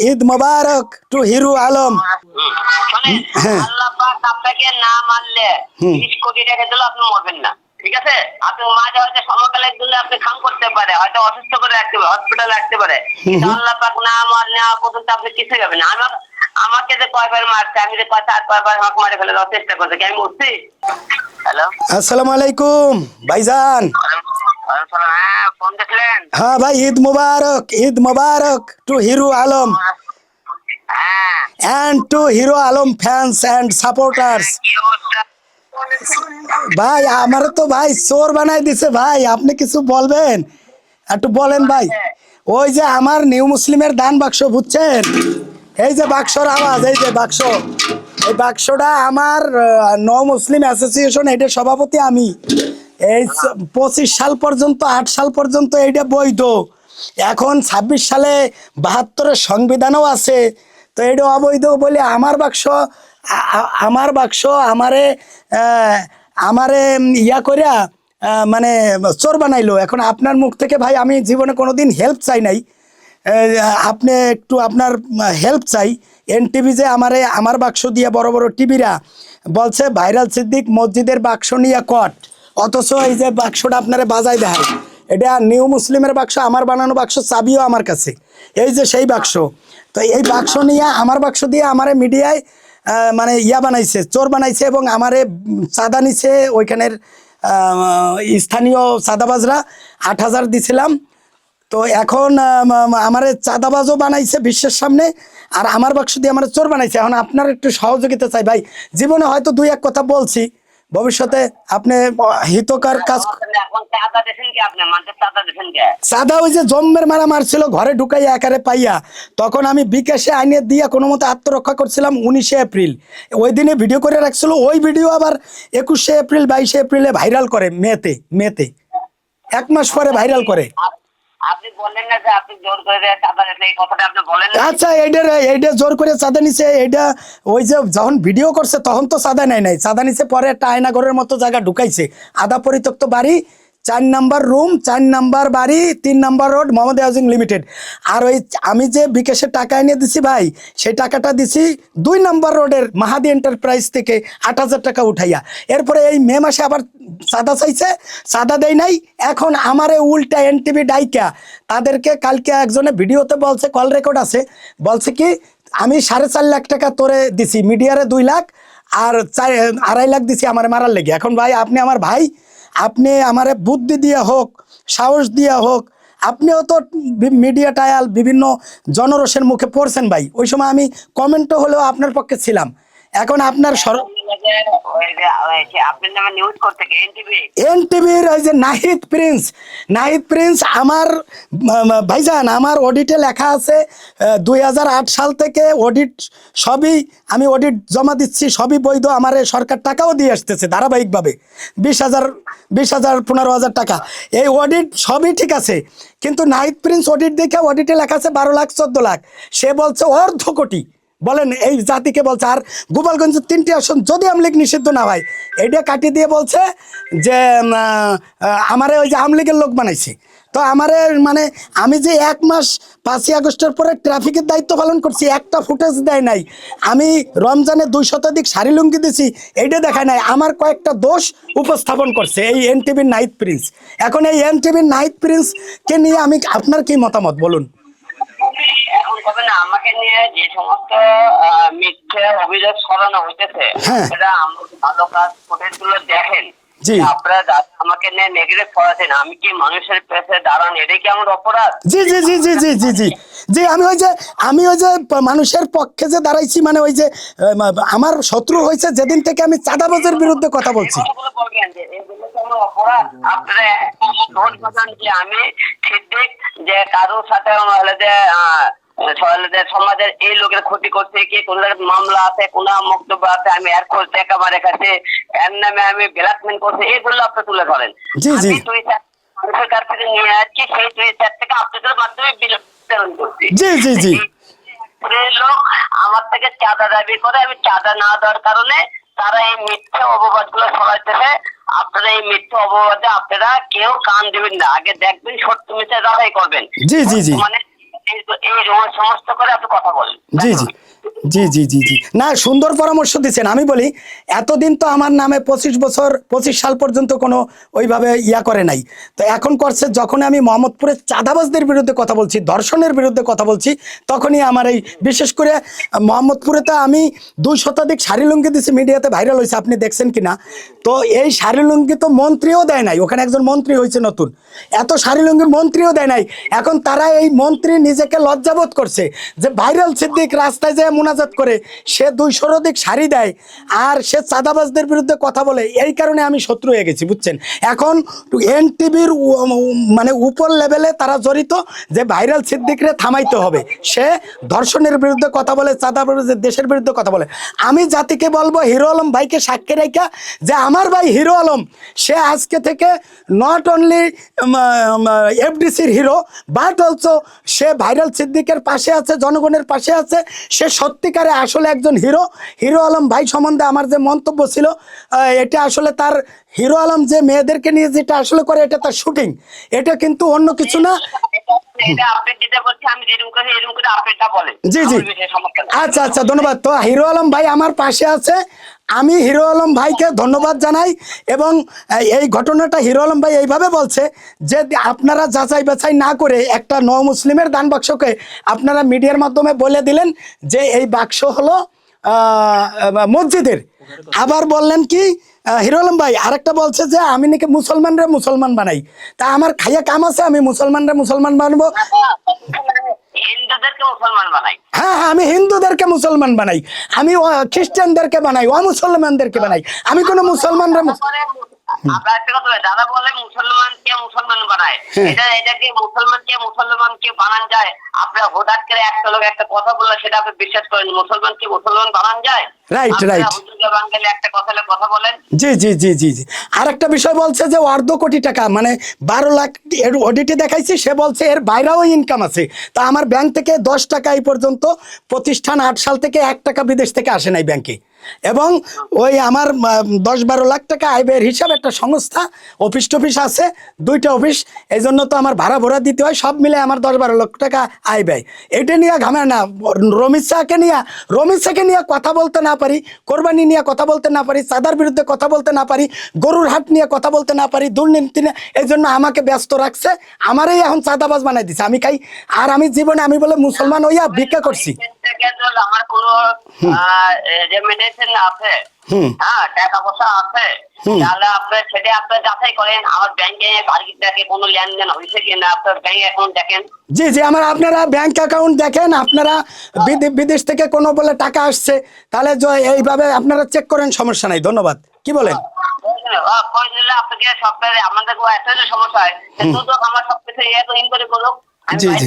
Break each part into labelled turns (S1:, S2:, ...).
S1: ঈদ মোবারক two Hiru Alam. হ্যাঁ
S2: আল্লাহ পাক আপনাকে না মানলে 20 কোটি টাকা দিলেও আপনি মরবেন না, ঠিক আছে? আপনি মাঝে হয়তো সমকালের জন্য আপনি খাম করতে পারে, হয়তো অসুস্থ করে রাখতে পারে, হসপিটালে রাখতে পারে, কিন্তু আল্লাহ পাক না মানলে পর্যন্ত আপনি কিছু যাবেন না। আমাকে যে কয়বার মারছে, আমি যে 4-5 বার আমাকে মারে ফেলে দেওয়ার চেষ্টা করছে, কি আমি উঠছি? হ্যালো,
S1: আসসালামু আলাইকুম ভাইজান।
S2: হ্যাঁ ফোন দেখলেন?
S1: হ্যাঁ ভাই, ঈদ মোবারক টু হিরু আলম
S2: হ্যাঁ,
S1: and to Hero Alam fans and supporters।
S2: কি অবস্থা?
S1: ভাই আমার তো ভাই চোর বানাই দিছে ভাই, আপনি কিছু বলবেন? একটু বলেন ভাই। ওই যে আমার নিউ মুসলিমের দান বাক্স বুঝছেন, এই যে বাক্সর আওয়াজ, এই যে বাক্স, এই বাক্সটা আমার নও মুসলিম অ্যাসোসিয়েশন, এটার সভাপতি আমি। এই 25 সাল পর্যন্ত, 8 সাল পর্যন্ত এইটা বৈধ। এখন 26 সালে 72-এর সংবিধানও আছে, তো এটা অবৈধ বলে আমার বাক্স, আমারে আমারে ইয়া করিয়া মানে চোর বানাইলো। এখন আপনার মুখ থেকে ভাই আমি জীবনে কোনোদিন হেল্প চাই নাই, আপনি একটু আপনার হেল্প চাই। এনটিভি যে আমার বাক্স দিয়ে বড় বড় টিভিরা বলছে ভাইরাল সিদ্দিক মসজিদের বাক্স নিয়ে কট, অথচ এই যে বাক্সটা আপনারে বাজাই দেয়, এটা নিউ মুসলিমের বাক্স, আমার বানানো বাক্স, চাবিও আমার কাছে, এই যে সেই বাক্স। তো এই বাক্স নিয়ে আমার বাক্স দিয়ে আমারে মিডিয়ায় মানে ইয়া বানাইছে, চোর বানাইছে, এবং আমারে চাঁদা নিছে ওইখানের স্থানীয় চাঁদাবাজরা। 8,000 দিছিলাম, তো এখন আমারে চাঁদাবাজও বানাইছে বিশ্বের সামনে, আর আমার বাক্স দিয়ে আমার চোর বানাইছে। এখন আপনার একটু সহযোগিতা চাই ভাই, জীবনে হয়তো 2-1 কথা বলছি, ভবিষ্যতে আপনি হিতকার কাজ। চাঁদা ওই যে জম্মের মারা মারছিল ঘরে ঢুকাইয়া একারে পাইয়া, তখন আমি বিকাশে আইনে দিয়া কোনো মতো আত্মরক্ষা করছিলাম 19 এপ্রিল। ওই দিনে ভিডিও করে রাখছিল, ওই ভিডিও আবার 21 এপ্রিল 22 এপ্রিলে ভাইরাল করে, মেতে 1 মাস পরে ভাইরাল করে।
S2: আপনি বললেন না যে আপনি জোর করে চাঁদা নিয়েছেন, এই কথাটা আপনি বলেন না?
S1: আচ্ছা, এইটা জোর করে চাঁদা নিছে, এইটা ওই যে যখন ভিডিও করছে তখন তো চাঁদা নাই, চাঁদা নিছে পরে একটা আয়নাঘরের মতো জায়গা ঢুকাইছে, আধা পরিত্যক্ত বাড়ি, 4 নাম্বার রুম, 4 নাম্বার বাড়ি, 3 number road, Mohammad housing limited. আর ওই আমি যে বিকাশে টাকা এনে দিছি ভাই, সেই টাকাটা দিছি 2 নাম্বার রোডের মাহাদি এন্টারপ্রাইজ থেকে 8,000 টাকা উঠাইয়া। এরপরে এই মে মাসে আবার চাঁদা চাইছে, চাঁদা দেয় নাই। এখন আমারে উল্টা এনটিভি ডাইকা তাদেরকে কালকে একজনে ভিডিওতে বলছে, কল রেকর্ড আছে, বলছে কি আমি 4.5 লাখ টাকা তোরে দিছি, মিডিয়ারে 2 লাখ, আর 2.5 লাখ দিছি আমার মারার লেগে। এখন ভাই আপনি আমার ভাই, আপনি আমারে বুদ্ধি দিয়ে হোক, সাহস দিয়ে হোক, আপনিও তো মিডিয়া টায়াল বিভিন্ন জনরসের মুখে পড়ছেন ভাই, ওই সময় আমি কমেন্টও হলেও আপনার পক্ষে ছিলাম। এখন আপনার এনটিভির ওই যে নাহিদ প্রিন্স আমার ভাইজান, আমার অডিটে লেখা আছে 2008 সাল থেকে অডিট, সবই আমি অডিট জমা দিচ্ছি, সবই বৈধ। আমার সরকার টাকাও দিয়ে আসতেছে ধারাবাহিকভাবে, 20,000 15,000 টাকা, এই অডিট সবই ঠিক আছে। কিন্তু নাহিদ প্রিন্স অডিট দেখে অডিটে লেখা আছে 12 লাখ 14 লাখ, সে বলছে 1/2 কোটি। বলেন এই জাতিকে বলছে। আর গোপালগঞ্জের 3টি আসন যদি আওয়ামী লীগ নিষিদ্ধ না হয়, এইটা কাটিয়ে দিয়ে বলছে যে আমারে ওই যে আওয়ামী লীগের লোক বানাইছে। তো আমারে মানে আমি যে 1 মাস 5ই আগস্টের পরে ট্রাফিকের দায়িত্ব পালন করছি, একটা ফুটেজ দেয় নাই। আমি রমজানে 2 শতাধিক শাড়ি লুঙ্গি দিছি, এইটা দেখায় নাই। আমার কয়েকটা দোষ উপস্থাপন করছে এই এনটিভির নাহিদ প্রিন্স। এখন এই এনটিভির নাহিদ প্রিন্সকে নিয়ে আমি, আপনার কি মতামত বলুন?
S2: এখন কবে না আমাকে নিয়ে যে সমস্ত মিথ্যে অভিযোগ ছড়ানো হইতেছে, সেটা ভালো কাজ ফুটেজগুলো দেখেন। আপনারা আমাকে নিয়ে নেগেটিভ ছড়াচ্ছেন, আমি কি মানুষের পেছে দাঁড়ান, এটাই কি আমার অপরাধ?
S1: জি জি জি জি জি জি জি জি আমি ওই যে মানুষের পক্ষে যে দাঁড়াইছি, মানে ওই যে আমার শত্রু হয়েছে যেদিন থেকে আমি চাঁদাবাজের বিরুদ্ধে কথা বলছি।
S2: আমি সিদ্দিক যে কারোর সাথে সমাজের এই লোকের ক্ষতি করছে, কি কোন মামলা আছে, কোন বক্তব্য আছে, আমি এর করতে একেবারে কাছে এর নামে আমি ব্ল্যাকমেল করছি, এইগুলো আপনি তুলে ধরেন। মানুষের কাছ থেকে নিয়ে আসছি, সেই 2-4 থেকে আপনাদের মাধ্যমে বিতরণ করছি।
S1: জি জি জি
S2: লোক আমার থেকে চাঁদা দাবি করে, আমি চাঁদা না দেওয়ার কারণে তারা এই মিথ্যা অপবাদ গুলো ছড়াইতেছে। আপনারা এই মিথ্যা অপবাদে আপনারা কেউ কান দিবেন না, আগে দেখবেন সত্য মিথ্যা যাচাই করবেন।
S1: জি জি জি
S2: মানে এই সমস্ত করে আপনি কথা বলেন।
S1: জি জি জি জি জি জি না, সুন্দর পরামর্শ দিচ্ছেন। আমি বলি এতদিন তো আমার নামে 25 সাল পর্যন্ত কোনো ওইভাবে ইয়া করে নাই, তো এখন করছে। যখন আমি মোহাম্মদপুরের চাঁদাবাজদের বিরুদ্ধে কথা বলছি, ধর্ষণের বিরুদ্ধে কথা বলছি, তখনই আমার এই বিশেষ করে মোহাম্মদপুরে তো আমি 2 শতাধিক শাড়ি লুঙ্গি দিচ্ছি, মিডিয়াতে ভাইরাল হয়েছে, আপনি দেখছেন কিনা। তো এই শাড়ি লুঙ্গি তো মন্ত্রীও দেয় নাই, ওখানে একজন মন্ত্রী হয়েছে নতুন, এত শাড়ি লুঙ্গি মন্ত্রীও দেয় নাই। এখন তারা এই মন্ত্রী নিজেকে লজ্জাবোধ করছে যে ভাইরাল সিদ্দিক রাস্তায় যায় মোনাজাত করে, সে 200 অধিক শাড়ি দেয় আর সে চাঁদাবাজদের বিরুদ্ধে কথা বলে। এই কারণে আমি শত্রু হয়ে গেছি, বুঝছেন। এখন এনটিভির মানে উপর লেভেলে তারা জড়িত যে ভাইরাল সিদ্দিকরে থামাইতে হবে, সে ধর্ষণের বিরুদ্ধে কথা বলে, চাঁদাবাজের দেশের বিরুদ্ধে কথা বলে। আমি জাতিকে বলবো হিরো আলম ভাইকে সাক্ষী রেখা যে আমার ভাই হিরো আলম, সে আজকে থেকে নট অনলি এফডিসির হিরো বাট অলসো সে ভাইরাল সিদ্দিকের পাশে আছে, জনগণের পাশে আছে। সে সত্যিকারে আসলে একজন হিরো। হিরো আলম ভাই সম্বন্ধে আমার যে মন্তব্য ছিল, এটা আসলে তার, হিরো আলম যে মেয়েদেরকে নিয়ে যেটা আসলে করে, এটা তার শুটিং, এটা কিন্তু অন্য কিছু না।
S2: এটা আপডেট দিতে বলছি আমি, যেরকম করে এরকম করে আপডেটটা বলেন।
S1: জি জি আচ্ছা আচ্ছা, ধন্যবাদ। তো হিরো আলম ভাই আমার পাশে আছে, আমি হিরো আলম ভাইকে ধন্যবাদ জানাই। এবং এই ঘটনাটা হিরো আলম ভাই এইভাবে বলছে যে আপনারা যাচাই বাছাই না করে একটা মুসলিমের দান বাক্সকে আপনারা মিডিয়ার মাধ্যমে বলে দিলেন যে এই বাক্স হলো মসজিদের। আবার বললেন কি হিরো আলম ভাই আরেকটা বলছে যে আমি নাকি মুসলমানরা মুসলমান বানাই। তা আমার খাইয়া কাম আছে, আমি মুসলমানরা মুসলমান বানাবো?
S2: হিন্দুদেরকে মুসলমান বানাই।
S1: হ্যাঁ হ্যাঁ, আমি হিন্দুদেরকে মুসলমান বানাই, আমি খ্রিস্টানদেরকে বানাই, মুসলমানদেরকে বানাই, আমি কোনো মুসলমানরা
S2: আপনার একটা কথা বলে, দাদা বলে মুসলমানকে মুসলমান বানায়, এটা কি মুসলমানকে বানান যায়? আপনার হঠাৎ করে একটা লোক একটা কথা বললে সেটা আপনি বিশ্বাস করেন, মুসলমানকে মুসলমান বানান যায়?
S1: রাইট রাইট,
S2: বাঙালি একটা কথা বলেন।
S1: জি জি জি জি জি আর একটা বিষয় বলছে যে 1.5 কোটি টাকা মানে 12 লাখ এর অডিটে দেখাইছি, সে বলছে এর বাইরেও ইনকাম আছে। তা আমার ব্যাংক থেকে 10 টাকা এই পর্যন্ত প্রতিষ্ঠান 8 সাল থেকে 1 টাকা বিদেশ থেকে আসে নাই ব্যাংকে। এবং ওই আমার 10-12 লাখ টাকা আয় ব্যয়ের হিসাব, একটা সংস্থা অফিস টফিস আছে, 2টা অফিস, এই জন্য তো আমার ভাড়া ভরা দিতে হয়, সব মিলে আমার 10-12 লক্ষ টাকা আয় ব্যয়। এটা নিয়ে ঘামে না। রমিজ শাহকে নিয়ে কথা বলতে না পারি, কোরবানি নিয়ে কথা বলতে না পারি, চাঁদার বিরুদ্ধে কথা বলতে না পারি, গরুর হাট নিয়ে কথা বলতে না পারি, দুর্নীতি নিয়ে, এই জন্য আমাকে ব্যস্ত রাখছে, আমারই এখন চাঁদাবাজ বানাই দিছে। আমি খাই আর আমি জীবনে আমি বলে মুসলমান হইয়া ভিক্ষা করছি।
S2: আমার কোনো রেমিটেন্স আছে, হ্যাঁ টাকা পয়সা আছে, তাহলে আপনার সেটা আপনার যাচাই করেন। আমার ব্যাংকে থেকে কোনো লেনদেন হয়েছে কিনা আপনার ব্যাংক অ্যাকাউন্ট দেখেন।
S1: জি জি, আপনারা ব্যাংক অ্যাকাউন্ট দেখেন, আপনারা বিদেশ থেকে কোনো বলে টাকা আসছে, তাহলে এইভাবে আপনারা চেক করেন, সমস্যা নাই। ধন্যবাদ, কি বলেন?
S2: আপনাকে সপ্তাহে আমাদের একটা যে সমস্যা হয়, শুধু আমার সবকিছু ইনকোয়ারি করুক,
S1: জি জি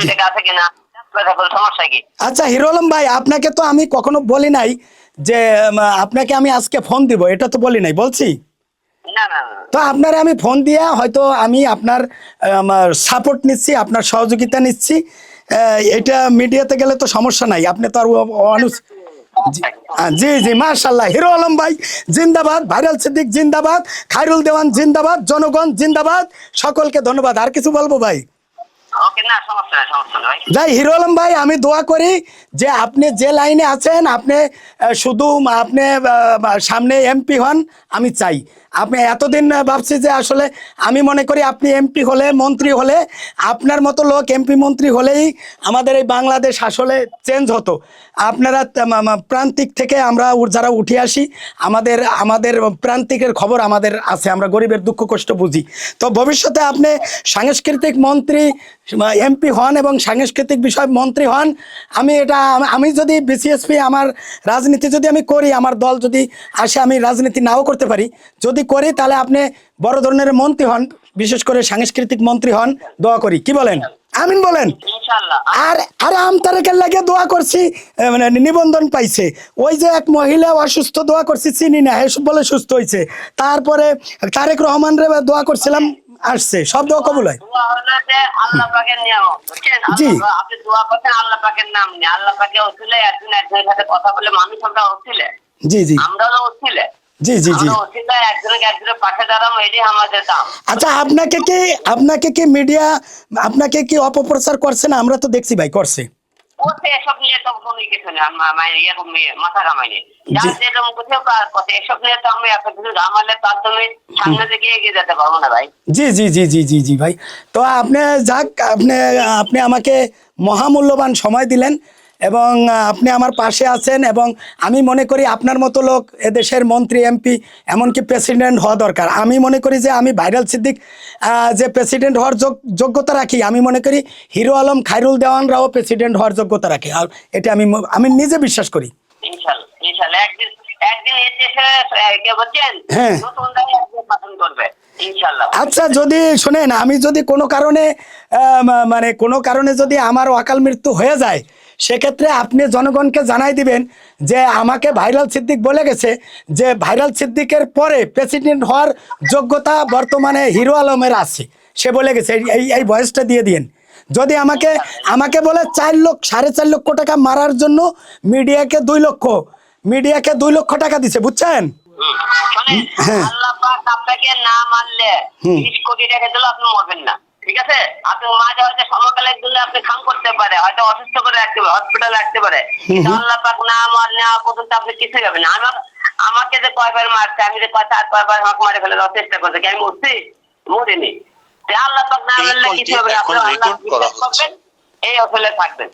S2: টাকা আছে কিনা, সমস্যা কি?
S1: আচ্ছা হিরো আলম ভাই, আপনাকে তো আমি কখনো বলি নাই যে আপনাকে আমি আজকে ফোন দিব, এটা তো বলি নাই, বলছি?
S2: না না,
S1: তো আপনারা আমি ফোন দিয়া হয়তো আমি আপনার সাপোর্ট নিচ্ছি, আপনার সহযোগিতা নিচ্ছি। এটা মিডিয়াতে গেলে তো সমস্যা নাই, আপনি তো আর জি জি মাশাআল্লাহ। হিরো আলম ভাই জিন্দাবাদ, ভাইরাল সিদ্দিক জিন্দাবাদ, খায়রুল দেওয়ান জিন্দাবাদ, জনগণ জিন্দাবাদ, সকলকে ধন্যবাদ। আর কিছু বলবো ভাই? যাই হিরো আলম ভাই, আমি দোয়া করি যে আপনি যে লাইনে আছেন, আপনি শুধু আপনি সামনে এমপি হন, আমি চাই। আপনি এতদিন ভাবছি যে আসলে আমি মনে করি আপনি এমপি হলে, মন্ত্রী হলে, আপনার মতো লোক এমপি মন্ত্রী হলেই আমাদের এই বাংলাদেশ আসলে চেঞ্জ হতো। আপনারা প্রান্তিক থেকে আমরা যারা উঠে আসি, আমাদের প্রান্তিকের খবর আমাদের আছে, আমরা গরিবের দুঃখ কষ্ট বুঝি। তো ভবিষ্যতে আপনি সাংস্কৃতিক মন্ত্রী এমপি হন এবং সাংস্কৃতিক বিষয় মন্ত্রী হন, আমি যদি বিসিএসপি আমার রাজনীতি যদি আমি করি, আমার দল যদি আসে, আমি রাজনীতি নাও করতে পারি, যদি করি তাহলে আপনি বড় ধরনের মন্ত্রী হন, বিশেষ করে সাংস্কৃতিক মন্ত্রী হন, দোয়া করি, কি বলেন? আমিন বলেন। আর আরে আমতারেকের লাগে দোয়া করছি, মানে নিবন্ধন পাইছে। ওই যে এক মহিলা অসুস্থ, দোয়া করছি, চিনি না, এসব বলে সুস্থ হয়েছে। তারপরে তারেক রহমান রে দোয়া করছিলাম, আসছে, সব দোয়া কবুল হয়।
S2: আল্লাহ পাকের নিয়ামত, বুঝছেন?
S1: জি,
S2: আপনি দোয়া করছেন, আল্লাহ পাকের নাম নিয়ে, আল্লাহ পাকে ওসিলে একজন একজনের সাথে কথা বলে, মানুষ আমরা ওসিলে,
S1: জি জি
S2: আমরা ওসিলে,
S1: জি জি জি।
S2: আমরা ওসিলায় একজনের পাশে দাঁড়াবো, এটাই আমাদের দাম।
S1: আচ্ছা, আপনাকে কি মিডিয়া আপনাকে কি অপপ্রচার করছে না? আমরা তো দেখছি ভাই করছে।
S2: ওতে এসব নিয়ে তো কোনো কিছু নেই, এরকম মাথা কামাইনি। যার যেরকম কোথাও কাজ করছে, এসব নিয়ে তো আমি এত কিছু আমাদের তার জন্য সামনে দিকে এগিয়ে যেতে পারবো না ভাই।
S1: জি জি জি জি জি জি ভাই। তো আপনি যাক, আপনি আমাকে মহামূল্যবান সময় দিলেন এবং আপনি আমার পাশে আছেন, এবং আমি মনে করি আপনার মতো লোক এদেশের মন্ত্রী, এমপি, এমনকি প্রেসিডেন্ট হওয়া দরকার। আমি মনে করি যে আমি ভাইরাল সিদ্দিক যে প্রেসিডেন্ট হওয়ার যোগ্যতা রাখি, আমি মনে করি হিরো আলম, খায়রুল দেওয়ানরাও প্রেসিডেন্ট হওয়ার যোগ্যতা রাখে। আর এটা আমি নিজে বিশ্বাস করি।
S2: ইনশাল্লাহ ইনশাল্লাহ একদিন এর দেশে কে বলছেন
S1: হ্যাঁ।
S2: নতুন রায় একদিন শাসন করবে ইনশাল্লাহ।
S1: আচ্ছা, যদি শোনেন, আমি যদি কোনো কারণে মানে কোনো কারণে যদি আমার অকাল মৃত্যু হয়ে যায়, সেক্ষেত্রে আপনি জনগণকে জানাই দিবেন যে আমাকে ভাইরাল সিদ্দিক বলে গেছে যে ভাইরাল সিদ্দিকের পরে প্রেসিডেন্ট হওয়ার যোগ্যতা বর্তমানে হিরো আলমের আছে, সে বলে গেছে। এই ভয়েসটা দিয়ে দিন। যদি আমাকে বলে 4 লক্ষ 4.5 লক্ষ টাকা মারার জন্য মিডিয়াকে 2 লক্ষ টাকা দিছে, বুঝছেন?
S2: শোনেন,
S1: হ্যাঁ।
S2: আল্লাহ পাক আপনাকে না মারলে 30 কোটি টাকা দিলে আপনি মরবেন না, ঠিক আছে? আপনি মাঝে হয়তো সমকালের জন্য আপনি খাম করতে পারে, হয়তো অসুস্থ করে রাখতে পারে, হসপিটালে রাখতে পারে, কিন্তু আল্লাহ পাক না মারলে পর্যন্ত আপনি কিছু যাবেন না। আমাকে যে কয়বার মারছে, আমি যে 4-5বার আমাকে মারে ফেলে দেওয়ার চেষ্টা করছে, কি আমি মরছি? মরিনি। আল্লাহ পাক না মারলে কিছু হবে না। আপনি আল্লাহ বিশ্বাস করবেন, এই অসলে থাকবেন।